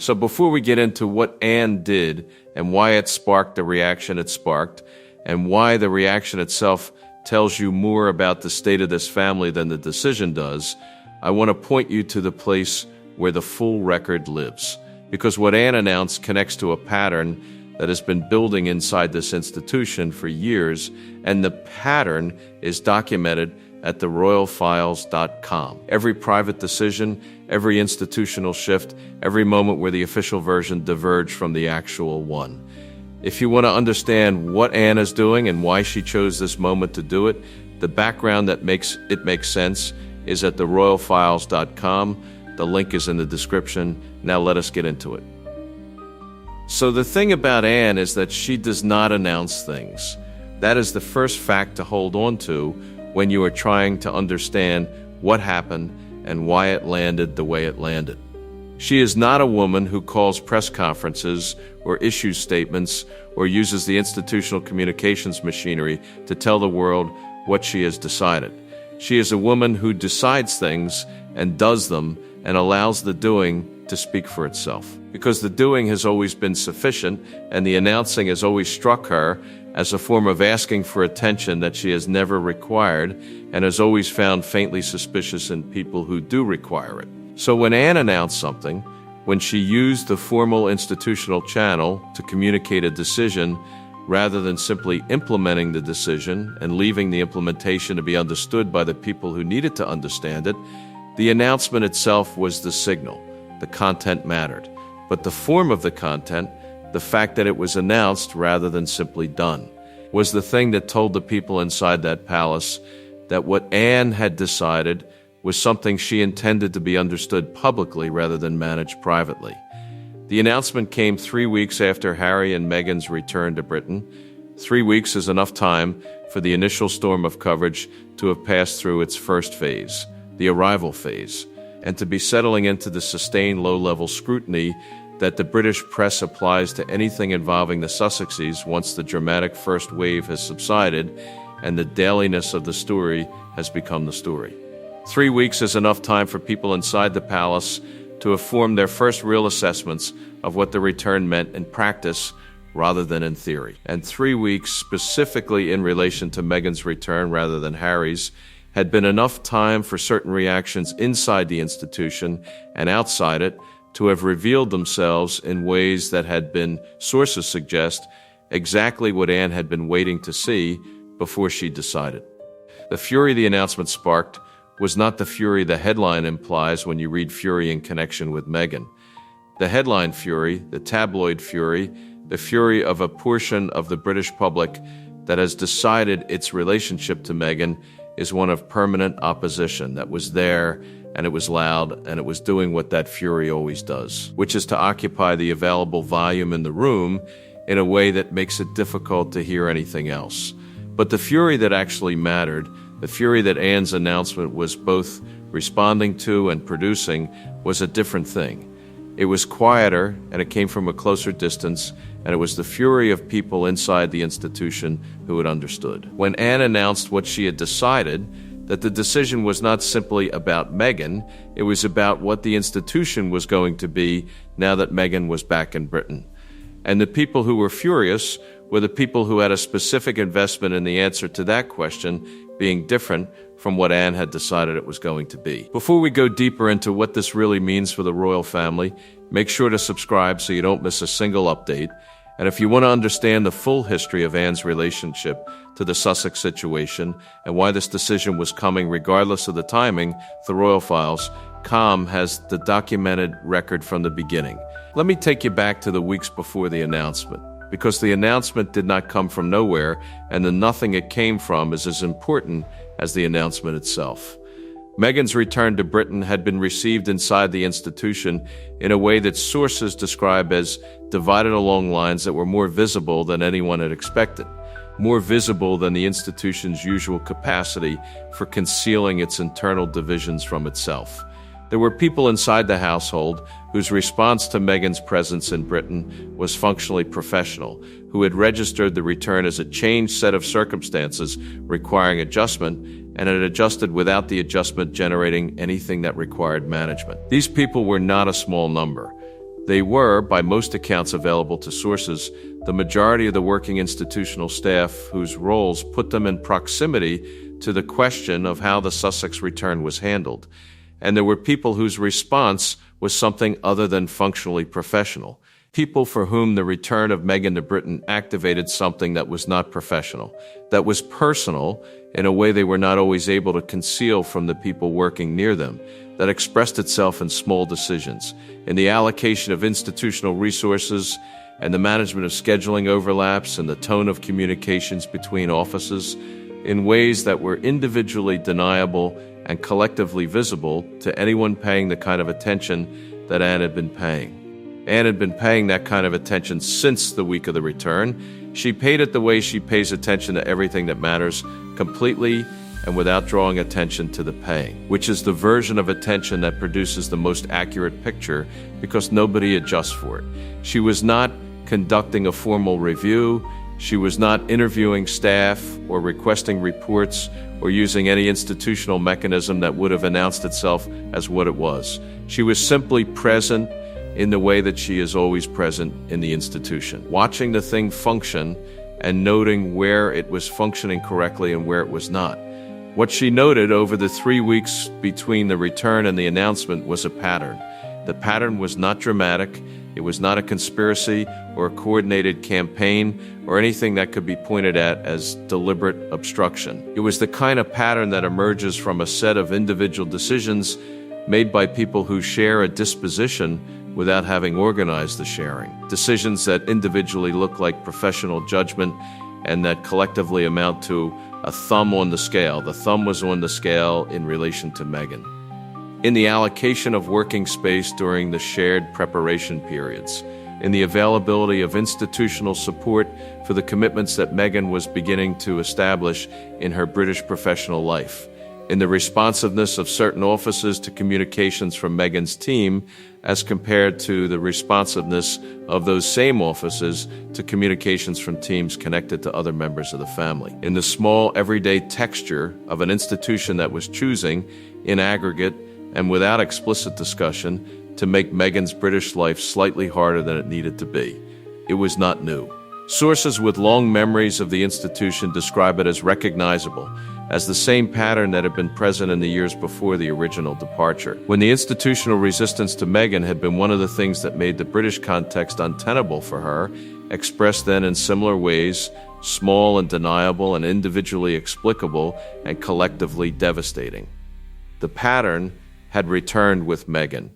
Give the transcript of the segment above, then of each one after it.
So before we get into what Anne did and why it sparked the reaction it sparked, and why the reaction itself tells you more about the state of this family than the decision does, I want to point you to the place where the full record lives. Because what Anne announced connects to a pattern that has been building inside this institution for years, and the pattern is documented at theroyalfiles.com. Every private decision, every institutional shift, every moment where the official version diverged from the actual one. If you want to understand what Anne is doing and why she chose this moment to do it, the background that makes it make sense is at theroyalfiles.com. The link is in the description. Now let us get into it. So the thing about Anne is that she does not announce things. That is the first fact to hold on to when you are trying to understand what happened and why it landed the way it landed. She is not a woman who calls press conferences or issues statements or uses the institutional communications machinery to tell the world what she has decided. She is a woman who decides things and does them and allows the doing to speak for itself. Because the doing has always been sufficient and the announcing has always struck her as a form of asking for attention that she has never required and has always found faintly suspicious in people who do require it. So when Anne announced something, when she used the formal institutional channel to communicate a decision rather than simply implementing the decision and leaving the implementation to be understood by the people who needed to understand it, the announcement itself was the signal. The content mattered. But the form of the content, the fact that it was announced rather than simply done, was the thing that told the people inside that palace that what Anne had decided was something she intended to be understood publicly rather than managed privately. The announcement came 3 weeks after Harry and Meghan's return to Britain. 3 weeks is enough time for the initial storm of coverage to have passed through its first phase, the arrival phase, and to be settling into the sustained low-level scrutiny that the British press applies to anything involving the Sussexes once the dramatic first wave has subsided and the dailiness of the story has become the story. 3 weeks is enough time for people inside the palace to have formed their first real assessments of what the return meant in practice rather than in theory. And 3 weeks, specifically in relation to Meghan's return rather than Harry's, had been enough time for certain reactions inside the institution and outside it to have revealed themselves in ways that had been, sources suggest, exactly what Anne had been waiting to see before she decided. The fury the announcement sparked was not the fury the headline implies when you read fury in connection with Meghan. The headline fury, the tabloid fury, the fury of a portion of the British public that has decided its relationship to Meghan is one of permanent opposition, that was there and it was loud and it was doing what that fury always does, which is to occupy the available volume in the room in a way that makes it difficult to hear anything else. But the fury that actually mattered, the fury that Anne's announcement was both responding to and producing, was a different thing. It was quieter and it came from a closer distance, and it was the fury of people inside the institution who had understood. When Anne announced what she had decided, that the decision was not simply about Meghan, it was about what the institution was going to be now that Meghan was back in Britain. And the people who were furious were the people who had a specific investment in the answer to that question being different from what Anne had decided it was going to be. Before we go deeper into what this really means for the royal family, make sure to subscribe so you don't miss a single update. And if you want to understand the full history of Anne's relationship to the Sussex situation and why this decision was coming regardless of the timing, the Royal Files.com has the documented record from the beginning. Let me take you back to the weeks before the announcement, because the announcement did not come from nowhere, and the nothing it came from is as important as the announcement itself. Meghan's return to Britain had been received inside the institution in a way that sources describe as divided along lines that were more visible than anyone had expected, more visible than the institution's usual capacity for concealing its internal divisions from itself. There were people inside the household whose response to Meghan's presence in Britain was functionally professional, who had registered the return as a changed set of circumstances requiring adjustment, and had adjusted without the adjustment generating anything that required management. These people were not a small number. They were, by most accounts available to sources, the majority of the working institutional staff whose roles put them in proximity to the question of how the Sussex return was handled. And there were people whose response was something other than functionally professional. People for whom the return of Meghan to Britain activated something that was not professional, that was personal in a way they were not always able to conceal from the people working near them, that expressed itself in small decisions, in the allocation of institutional resources and the management of scheduling overlaps and the tone of communications between offices, in ways that were individually deniable and collectively visible to anyone paying the kind of attention that Anne had been paying. Anne had been paying that kind of attention since the week of the return. She paid it the way she pays attention to everything that matters, completely and without drawing attention to the paying, which is the version of attention that produces the most accurate picture because nobody adjusts for it. She was not conducting a formal review. She was not interviewing staff or requesting reports or using any institutional mechanism that would have announced itself as what it was. She was simply present in the way that she is always present in the institution, watching the thing function and noting where it was functioning correctly and where it was not. What she noted over the 3 weeks between the return and the announcement was a pattern. The pattern was not dramatic. It was not a conspiracy or a coordinated campaign or anything that could be pointed at as deliberate obstruction. It was the kind of pattern that emerges from a set of individual decisions made by people who share a disposition without having organized the sharing. Decisions that individually look like professional judgment and that collectively amount to a thumb on the scale. The thumb was on the scale in relation to Meghan. In the allocation of working space during the shared preparation periods, in the availability of institutional support for the commitments that Meghan was beginning to establish in her British professional life, in the responsiveness of certain offices to communications from Meghan's team as compared to the responsiveness of those same offices to communications from teams connected to other members of the family, in the small everyday texture of an institution that was choosing, in aggregate and without explicit discussion, to make Meghan's British life slightly harder than it needed to be. It was not new. Sources with long memories of the institution describe it as recognizable, as the same pattern that had been present in the years before the original departure. When the institutional resistance to Meghan had been one of the things that made the British context untenable for her, expressed then in similar ways, small and deniable and individually explicable and collectively devastating. The pattern had returned with Meghan.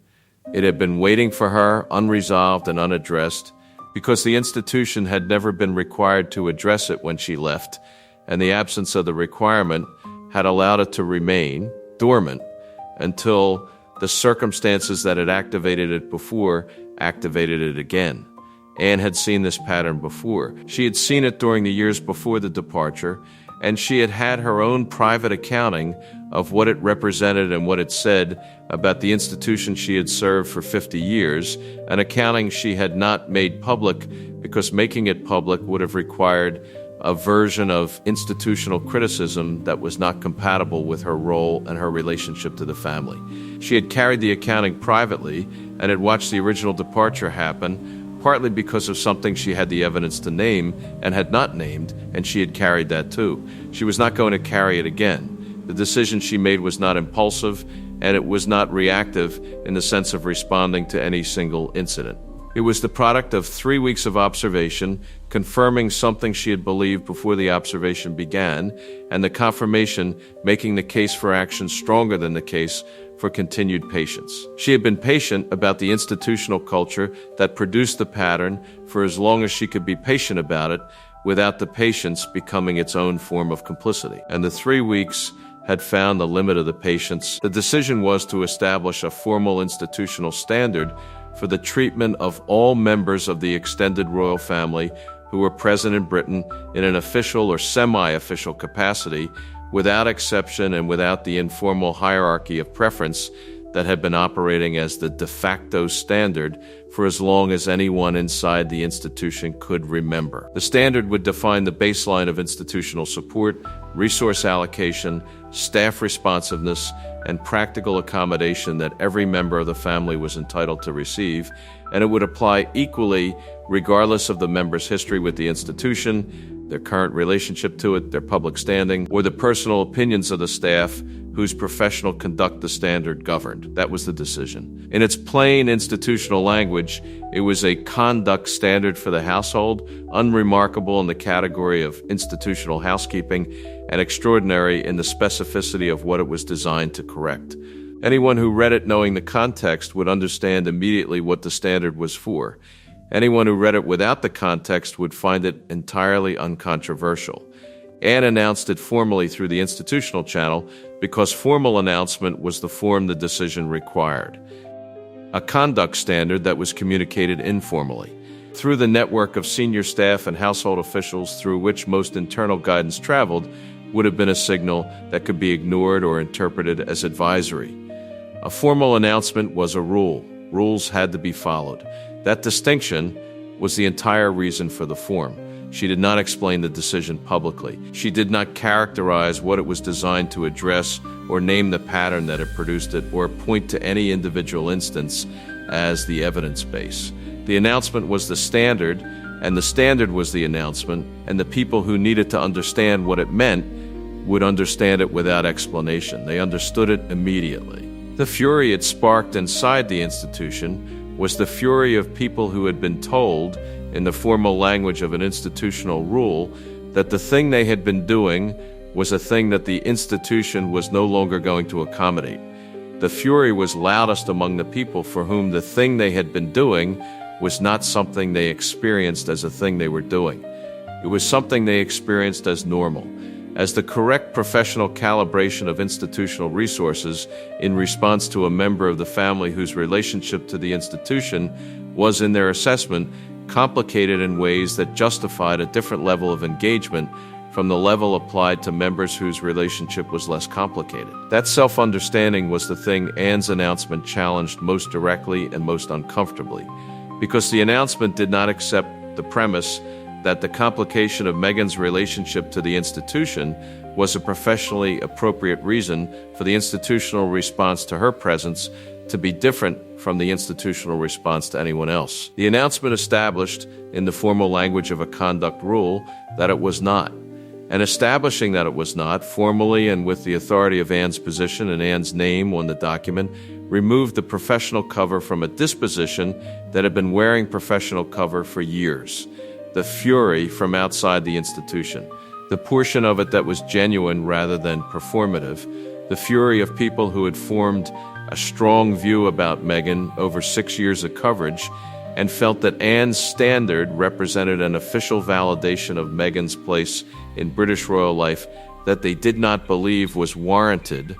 It had been waiting for her, unresolved and unaddressed, because the institution had never been required to address it when she left, and the absence of the requirement had allowed it to remain dormant until the circumstances that had activated it before activated it again. Anne had seen this pattern before. She had seen it during the years before the departure, and she had had her own private accounting of what it represented and what it said about the institution she had served for 50 years, an accounting she had not made public because making it public would have required a version of institutional criticism that was not compatible with her role and her relationship to the family. She had carried the accounting privately and had watched the original departure happen, partly because of something she had the evidence to name and had not named, and she had carried that too. She was not going to carry it again. The decision she made was not impulsive, and it was not reactive in the sense of responding to any single incident. It was the product of 3 weeks of observation, confirming something she had believed before the observation began, and the confirmation making the case for action stronger than the case for continued patience. She had been patient about the institutional culture that produced the pattern for as long as she could be patient about it without the patience becoming its own form of complicity. And the 3 weeks had found the limit of the patience. The decision was to establish a formal institutional standard for the treatment of all members of the extended royal family who were present in Britain in an official or semi-official capacity, without exception and without the informal hierarchy of preference that had been operating as the de facto standard for as long as anyone inside the institution could remember. The standard would define the baseline of institutional support, resource allocation, staff responsiveness, and practical accommodation that every member of the family was entitled to receive, and it would apply equally regardless of the member's history with the institution, their current relationship to it, their public standing, or the personal opinions of the staff whose professional conduct the standard governed. That was the decision. In its plain institutional language, it was a conduct standard for the household, unremarkable in the category of institutional housekeeping, and extraordinary in the specificity of what it was designed to correct. Anyone who read it knowing the context would understand immediately what the standard was for. Anyone who read it without the context would find it entirely uncontroversial. Anne announced it formally through the institutional channel because formal announcement was the form the decision required. A conduct standard that was communicated informally. Through the network of senior staff and household officials through which most internal guidance traveled would have been a signal that could be ignored or interpreted as advisory. A formal announcement was a rule. Rules had to be followed. That distinction was the entire reason for the form. She did not explain the decision publicly. She did not characterize what it was designed to address or name the pattern that had produced it or point to any individual instance as the evidence base. The announcement was the standard, and the standard was the announcement, and the people who needed to understand what it meant would understand it without explanation. They understood it immediately. The fury it sparked inside the institution was the fury of people who had been told, in the formal language of an institutional rule, that the thing they had been doing was a thing that the institution was no longer going to accommodate. The fury was loudest among the people for whom the thing they had been doing was not something they experienced as a thing they were doing. It was something they experienced as normal, as the correct professional calibration of institutional resources in response to a member of the family whose relationship to the institution was, in their assessment, complicated in ways that justified a different level of engagement from the level applied to members whose relationship was less complicated. That self-understanding was the thing Anne's announcement challenged most directly and most uncomfortably, because the announcement did not accept the premise that the complication of Meghan's relationship to the institution was a professionally appropriate reason for the institutional response to her presence to be different from the institutional response to anyone else. The announcement established, in the formal language of a conduct rule, that it was not. And establishing that it was not, formally and with the authority of Anne's position and Anne's name on the document, removed the professional cover from a disposition that had been wearing professional cover for years. The fury from outside the institution, the portion of it that was genuine rather than performative, the fury of people who had formed a strong view about Meghan over 6 years of coverage and felt that Anne's standard represented an official validation of Meghan's place in British royal life that they did not believe was warranted,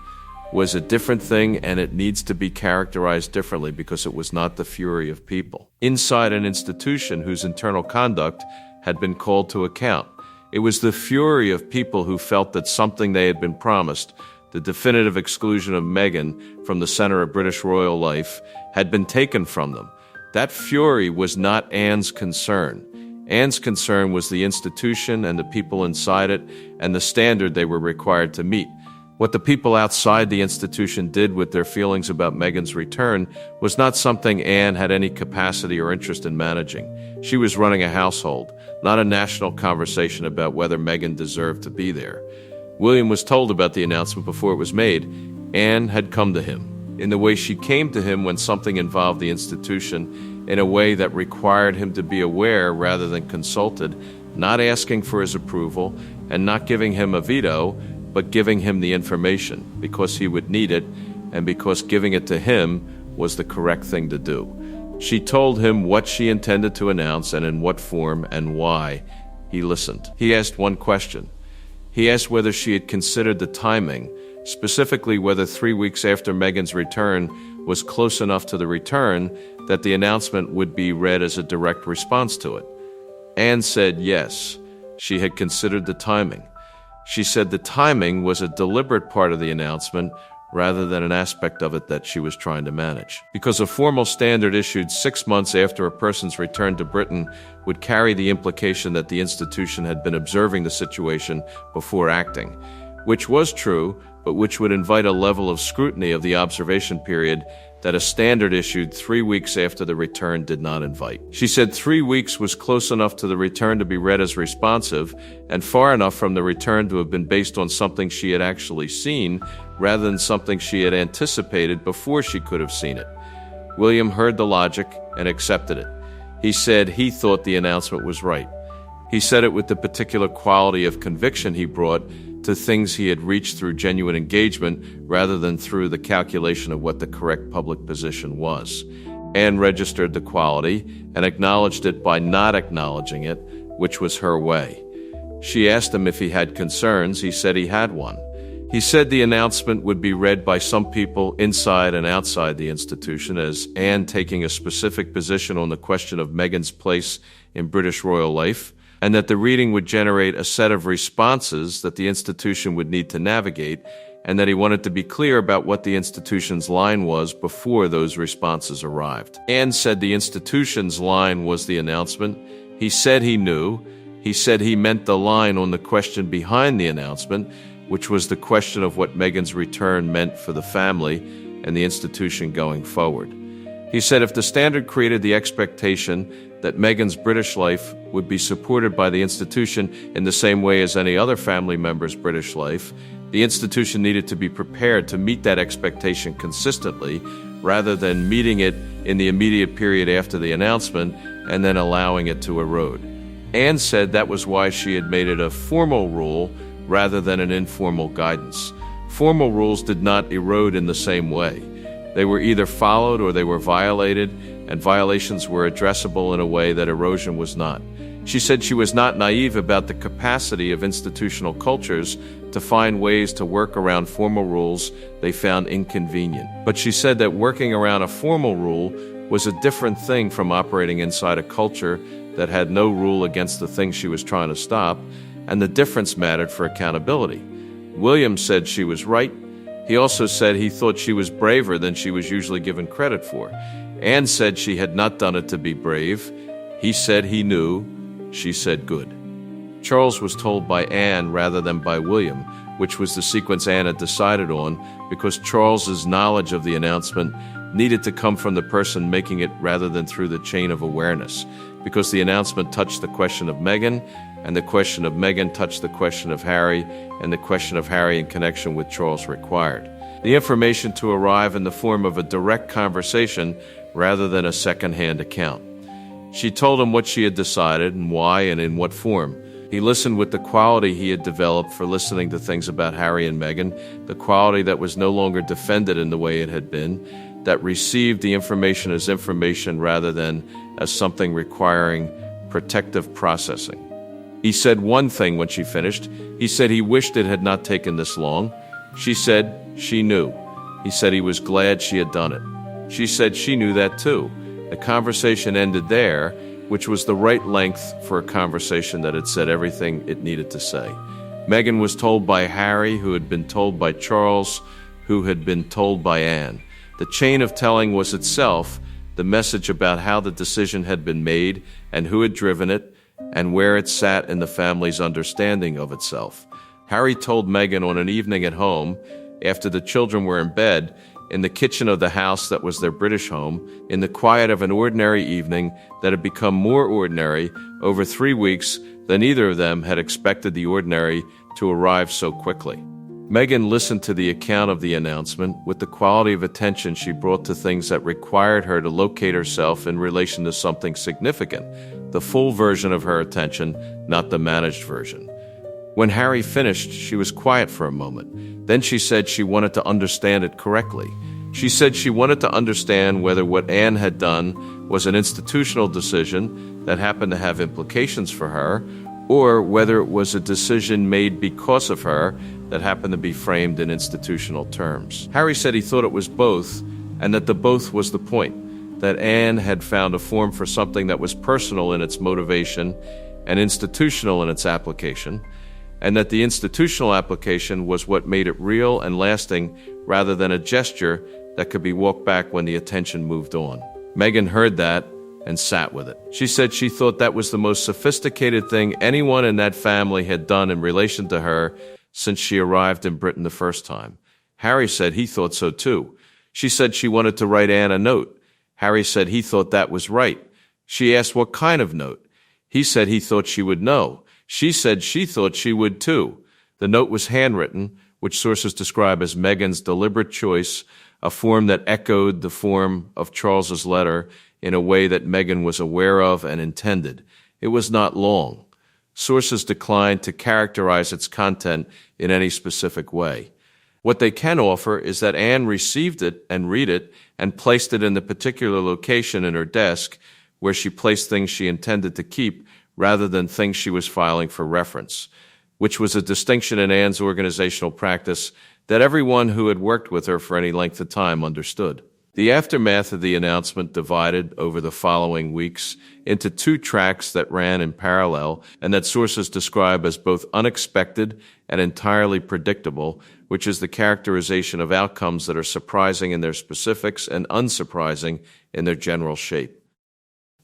was a different thing, and it needs to be characterized differently because it was not the fury of people inside an institution whose internal conduct had been called to account. It was the fury of people who felt that something they had been promised, the definitive exclusion of Meghan from the center of British royal life, had been taken from them. That fury was not Anne's concern. Anne's concern was the institution and the people inside it and the standard they were required to meet. What the people outside the institution did with their feelings about Meghan's return was not something Anne had any capacity or interest in managing. She was running a household, not a national conversation about whether Meghan deserved to be there. William was told about the announcement before it was made. Anne had come to him in the way she came to him when something involved the institution, in a way that required him to be aware rather than consulted, not asking for his approval and not giving him a veto, but giving him the information because he would need it and because giving it to him was the correct thing to do. She told him what she intended to announce and in what form and why. He listened. He asked one question. He asked whether she had considered the timing, specifically whether 3 weeks after Meghan's return was close enough to the return that the announcement would be read as a direct response to it. Anne said yes, she had considered the timing. She said the timing was a deliberate part of the announcement rather than an aspect of it that she was trying to manage. Because a formal standard issued 6 months after a person's return to Britain would carry the implication that the institution had been observing the situation before acting, which was true, but which would invite a level of scrutiny of the observation period that a standard issued 3 weeks after the return did not invite. She said 3 weeks was close enough to the return to be read as responsive and far enough from the return to have been based on something she had actually seen rather than something she had anticipated before she could have seen it. William heard the logic and accepted it. He said he thought the announcement was right. He said it with the particular quality of conviction he brought to things he had reached through genuine engagement rather than through the calculation of what the correct public position was. Anne registered the quality and acknowledged it by not acknowledging it, which was her way. She asked him if he had concerns. He said he had one. He said the announcement would be read by some people inside and outside the institution as Anne taking a specific position on the question of Meghan's place in British royal life, and that the reading would generate a set of responses that the institution would need to navigate, and that he wanted to be clear about what the institution's line was before those responses arrived. Anne said the institution's line was the announcement. He said he knew. He said he meant the line on the question behind the announcement, which was the question of what Meghan's return meant for the family and the institution going forward. He said if the standard created the expectation that Meghan's British life would be supported by the institution in the same way as any other family member's British life, the institution needed to be prepared to meet that expectation consistently rather than meeting it in the immediate period after the announcement and then allowing it to erode. Anne said that was why she had made it a formal rule rather than an informal guidance. Formal rules did not erode in the same way. They were either followed or they were violated, and violations were addressable in a way that erosion was not. She said she was not naive about the capacity of institutional cultures to find ways to work around formal rules they found inconvenient. But she said that working around a formal rule was a different thing from operating inside a culture that had no rule against the thing she was trying to stop, and the difference mattered for accountability. William said she was right. He also said he thought she was braver than she was usually given credit for. Anne said she had not done it to be brave. He said he knew. She said good. Charles was told by Anne rather than by William, which was the sequence Anne had decided on, because Charles's knowledge of the announcement needed to come from the person making it rather than through the chain of awareness, because the announcement touched the question of Meghan, and the question of Meghan touched the question of Harry, and the question of Harry in connection with Charles required the information to arrive in the form of a direct conversation rather than a second-hand account. She told him what she had decided and why and in what form. He listened with the quality he had developed for listening to things about Harry and Meghan, the quality that was no longer defended in the way it had been, that received the information as information rather than as something requiring protective processing. He said one thing when she finished. He said he wished it had not taken this long. She said she knew. He said he was glad she had done it. She said she knew that too. The conversation ended there, which was the right length for a conversation that had said everything it needed to say. Meghan was told by Harry, who had been told by Charles, who had been told by Anne. The chain of telling was itself the message about how the decision had been made and who had driven it and where it sat in the family's understanding of itself. Harry told Meghan on an evening at home, after the children were in bed, in the kitchen of the house that was their British home, in the quiet of an ordinary evening that had become more ordinary over 3 weeks than either of them had expected the ordinary to arrive so quickly. Meghan listened to the account of the announcement with the quality of attention she brought to things that required her to locate herself in relation to something significant, the full version of her attention, not the managed version. When Harry finished, she was quiet for a moment. Then she said she wanted to understand it correctly. She said she wanted to understand whether what Anne had done was an institutional decision that happened to have implications for her, or whether it was a decision made because of her that happened to be framed in institutional terms. Harry said he thought it was both, and that the both was the point, that Anne had found a form for something that was personal in its motivation and institutional in its application, and that the institutional application was what made it real and lasting rather than a gesture that could be walked back when the attention moved on. Meghan heard that and sat with it. She said she thought that was the most sophisticated thing anyone in that family had done in relation to her since she arrived in Britain the first time. Harry said he thought so too. She said she wanted to write Anne a note. Harry said he thought that was right. She asked what kind of note. He said he thought she would know. She said she thought she would too. The note was handwritten, which sources describe as Meghan's deliberate choice, a form that echoed the form of Charles's letter in a way that Meghan was aware of and intended. It was not long. Sources declined to characterize its content in any specific way. What they can offer is that Anne received it and read it and placed it in the particular location in her desk where she placed things she intended to keep rather than things she was filing for reference, which was a distinction in Anne's organizational practice that everyone who had worked with her for any length of time understood. The aftermath of the announcement divided over the following weeks into two tracks that ran in parallel and that sources describe as both unexpected and entirely predictable, which is the characterization of outcomes that are surprising in their specifics and unsurprising in their general shape.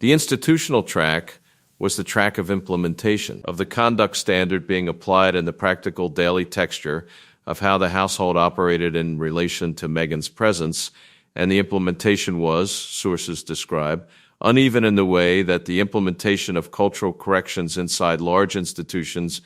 The institutional track was the track of implementation, of the conduct standard being applied in the practical daily texture of how the household operated in relation to Meghan's presence, and the implementation was, sources describe, uneven in the way that the implementation of cultural corrections inside large institutions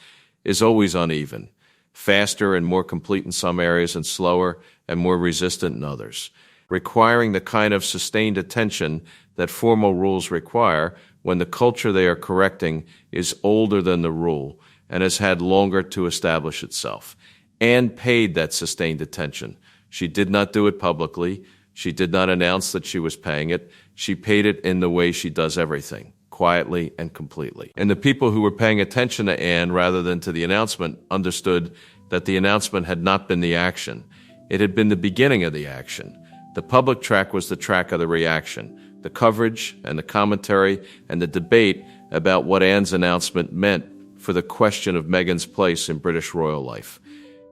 is always uneven, faster and more complete in some areas and slower and more resistant in others, requiring the kind of sustained attention that formal rules require when the culture they are correcting is older than the rule and has had longer to establish itself. Anne paid that sustained attention. She did not do it publicly. She did not announce that she was paying it. She paid it in the way she does everything, quietly and completely. And the people who were paying attention to Anne rather than to the announcement understood that the announcement had not been the action. It had been the beginning of the action. The public track was the track of the reaction, the coverage and the commentary and the debate about what Anne's announcement meant for the question of Meghan's place in British royal life.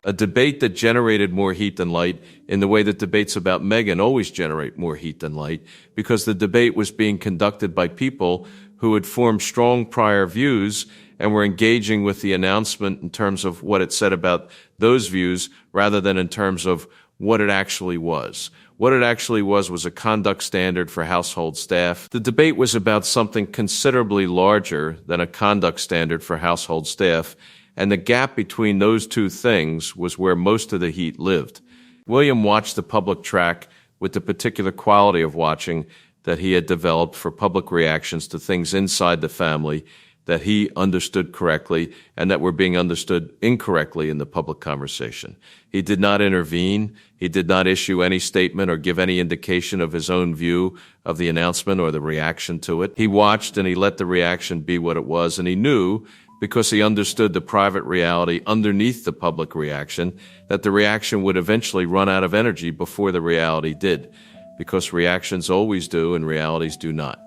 A debate that generated more heat than light in the way that debates about Meghan always generate more heat than light, because the debate was being conducted by people who had formed strong prior views and were engaging with the announcement in terms of what it said about those views rather than in terms of what it actually was. What it actually was a conduct standard for household staff. The debate was about something considerably larger than a conduct standard for household staff, and the gap between those two things was where most of the heat lived. William watched the public track with the particular quality of watching that he had developed for public reactions to things inside the family that he understood correctly and that were being understood incorrectly in the public conversation. He did not intervene. He did not issue any statement or give any indication of his own view of the announcement or the reaction to it. He watched and he let the reaction be what it was, and he knew, because he understood the private reality underneath the public reaction, that the reaction would eventually run out of energy before the reality did, because reactions always do and realities do not.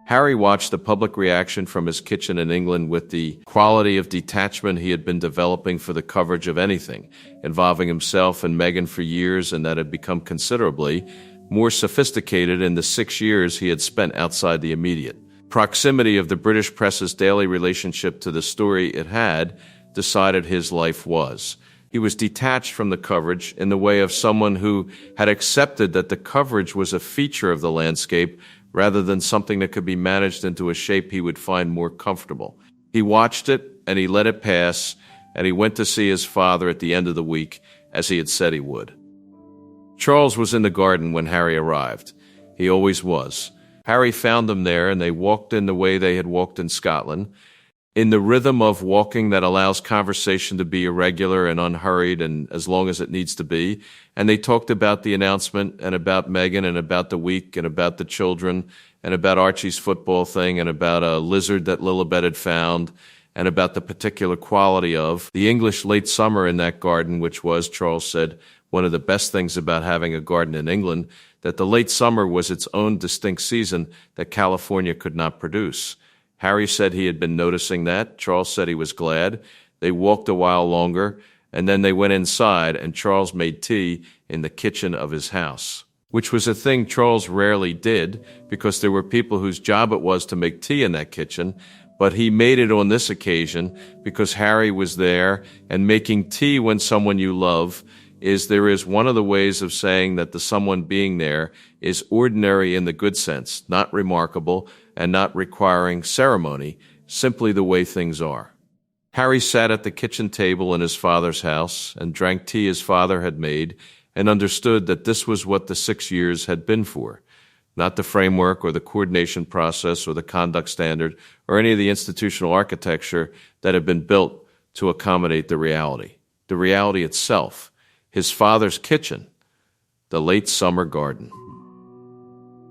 Harry watched the public reaction from his kitchen in England with the quality of detachment he had been developing for the coverage of anything involving himself and Meghan for years, and that had become considerably more sophisticated in the 6 years he had spent outside the immediate. Proximity of the British press's daily relationship to the story it had decided his life was. He was detached from the coverage in the way of someone who had accepted that the coverage was a feature of the landscape rather than something that could be managed into a shape he would find more comfortable. He watched it, and he let it pass, and he went to see his father at the end of the week, as he had said he would. Charles was in the garden when Harry arrived. He always was. Harry found them there, and they walked in the way they had walked in Scotland, in the rhythm of walking that allows conversation to be irregular and unhurried and as long as it needs to be. And they talked about the announcement and about Meghan and about the week and about the children and about Archie's football thing and about a lizard that Lilibet had found and about the particular quality of the English late summer in that garden, which was, Charles said, one of the best things about having a garden in England, that the late summer was its own distinct season that California could not produce. Harry said he had been noticing that. Charles said he was glad. They walked a while longer, and then they went inside, and Charles made tea in the kitchen of his house, which was a thing Charles rarely did because there were people whose job it was to make tea in that kitchen, But he made it on this occasion because Harry was there, and making tea when someone you love is one of the ways of saying that the someone being there is ordinary in the good sense, not remarkable and not requiring ceremony, simply the way things are. Harry sat at the kitchen table in his father's house and drank tea his father had made and understood that this was what the 6 years had been for. Not the framework or the coordination process or the conduct standard or any of the institutional architecture that had been built to accommodate the reality. The reality itself, his father's kitchen, the late summer garden.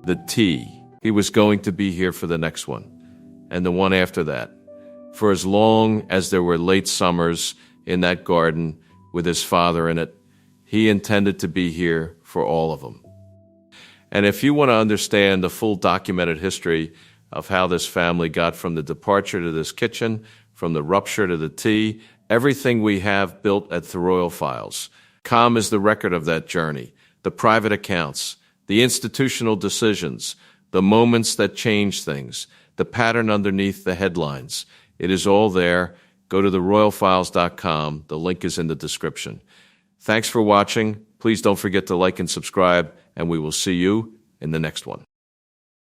The tea. He was going to be here for the next one, and the one after that. For as long as there were late summers in that garden with his father in it, he intended to be here for all of them. And if you want to understand the full documented history of how this family got from the departure to this kitchen, from the rupture to the tea, everything we have built at the Royal Files. Com is the record of that journey, the private accounts, the institutional decisions, the moments that change things, the pattern underneath the headlines. It is all there. Go to theroyalfiles.com. The link is in the description. Thanks for watching. Please don't forget to like and subscribe, and we will see you in the next one.